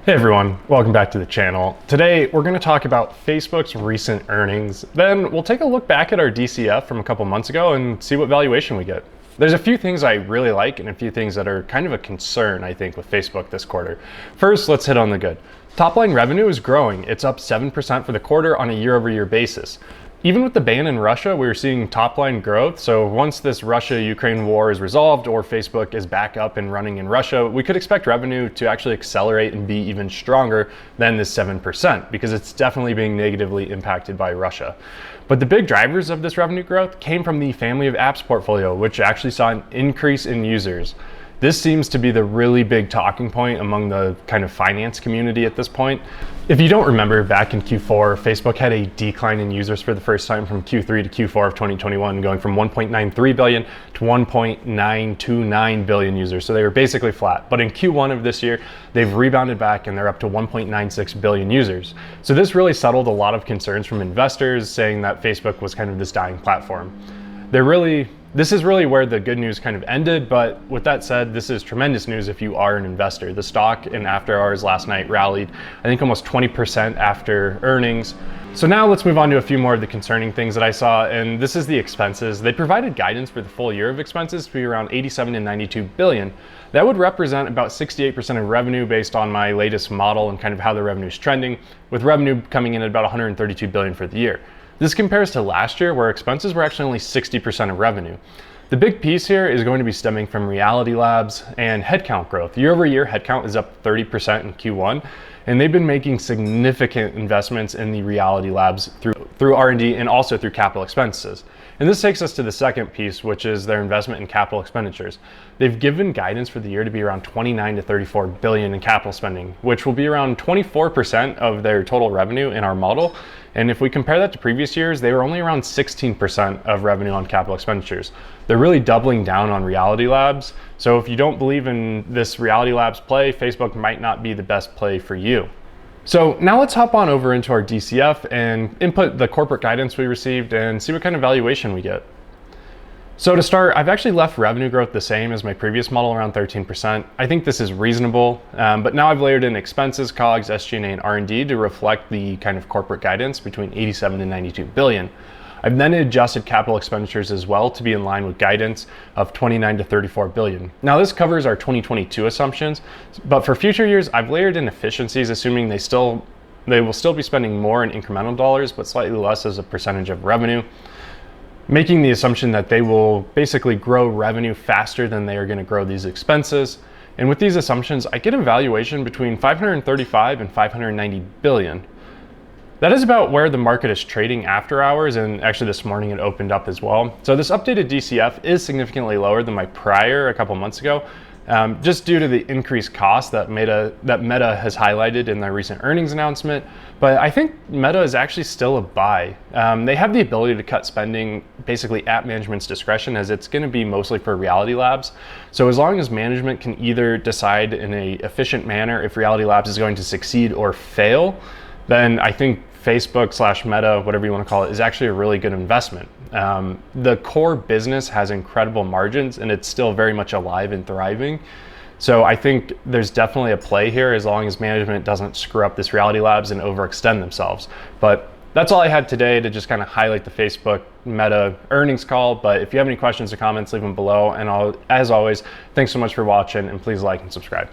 Hey everyone, welcome back to the channel. Today we're going to talk about Facebook's recent earnings. Then we'll take a look back at our DCF from a couple months ago and see what valuation we get. There's a few things I really like and a few things that are kind of a concern, I think, with Facebook this quarter. First, let's hit on the good. Top line revenue is growing. It's up 7% for the quarter on a year-over-year basis. Even with the ban in Russia, we're seeing top line growth. So once this Russia-Ukraine war is resolved or Facebook is back up and running in Russia, we could expect revenue to actually accelerate and be even stronger than this 7% because it's definitely being negatively impacted by Russia. But the big drivers of this revenue growth came from the family of apps portfolio, which actually saw an increase in users. This seems to be the really big talking point among the kind of finance community at this point. If you don't remember, back in Q4, Facebook had a decline in users for the first time from Q3 to Q4 of 2021, going from 1.93 billion to 1.929 billion users. So they were basically flat. But in Q1 of this year, they've rebounded back and they're up to 1.96 billion users. So this really settled a lot of concerns from investors saying that Facebook was kind of this dying platform. This is really where the good news kind of ended, but with that said, this is tremendous news if you are an investor. The stock in after hours last night rallied, I think almost 20% after earnings. So now let's move on to a few more of the concerning things that I saw, and this is the expenses. They provided guidance for the full year of expenses to be around 87 to 92 billion. That would represent about 68% of revenue based on my latest model and kind of how the revenue is trending, with revenue coming in at about 132 billion for the year. This compares to last year where expenses were actually only 60% of revenue. The big piece here is going to be stemming from Reality Labs and headcount growth. Year over year, headcount is up 30% in Q1, and they've been making significant investments in the Reality Labs through R&D and also through capital expenses. And this takes us to the second piece, which is their investment in capital expenditures. They've given guidance for the year to be around 29 to 34 billion in capital spending, which will be around 24% of their total revenue in our model. And if we compare that to previous years, they were only around 16% of revenue on capital expenditures. They're really doubling down on Reality Labs. So if you don't believe in this Reality Labs play, Facebook might not be the best play for you. So now let's hop on over into our DCF and input the corporate guidance we received and see what kind of valuation we get. So to start, I've actually left revenue growth the same as my previous model, around 13%. I think this is reasonable, but now I've layered in expenses, COGS, SG&A, and R&D to reflect the kind of corporate guidance between 87 and 92 billion. I've then adjusted capital expenditures as well to be in line with guidance of 29 to 34 billion. Now this covers our 2022 assumptions, but for future years, I've layered in efficiencies, assuming they will still be spending more in incremental dollars, but slightly less as a percentage of revenue, making the assumption that they will basically grow revenue faster than they are going to grow these expenses. And with these assumptions, I get a valuation between 535 and 590 billion. That is about where the market is trading after hours, and actually this morning it opened up as well. So this updated DCF is significantly lower than my prior a couple months ago, just due to the increased cost that Meta has highlighted in their recent earnings announcement. But I think Meta is actually still a buy. They have the ability to cut spending basically at management's discretion, as it's going to be mostly for Reality Labs. So as long as management can either decide in an efficient manner if Reality Labs is going to succeed or fail, then I think Facebook/Meta, whatever you want to call it, is actually a really good investment. The core business has incredible margins and it's still very much alive and thriving. So I think there's definitely a play here as long as management doesn't screw up this Reality Labs and overextend themselves. But that's all I had today to just kind of highlight the Facebook Meta earnings call. But if you have any questions or comments, leave them below. And as always, thanks so much for watching, and please like and subscribe.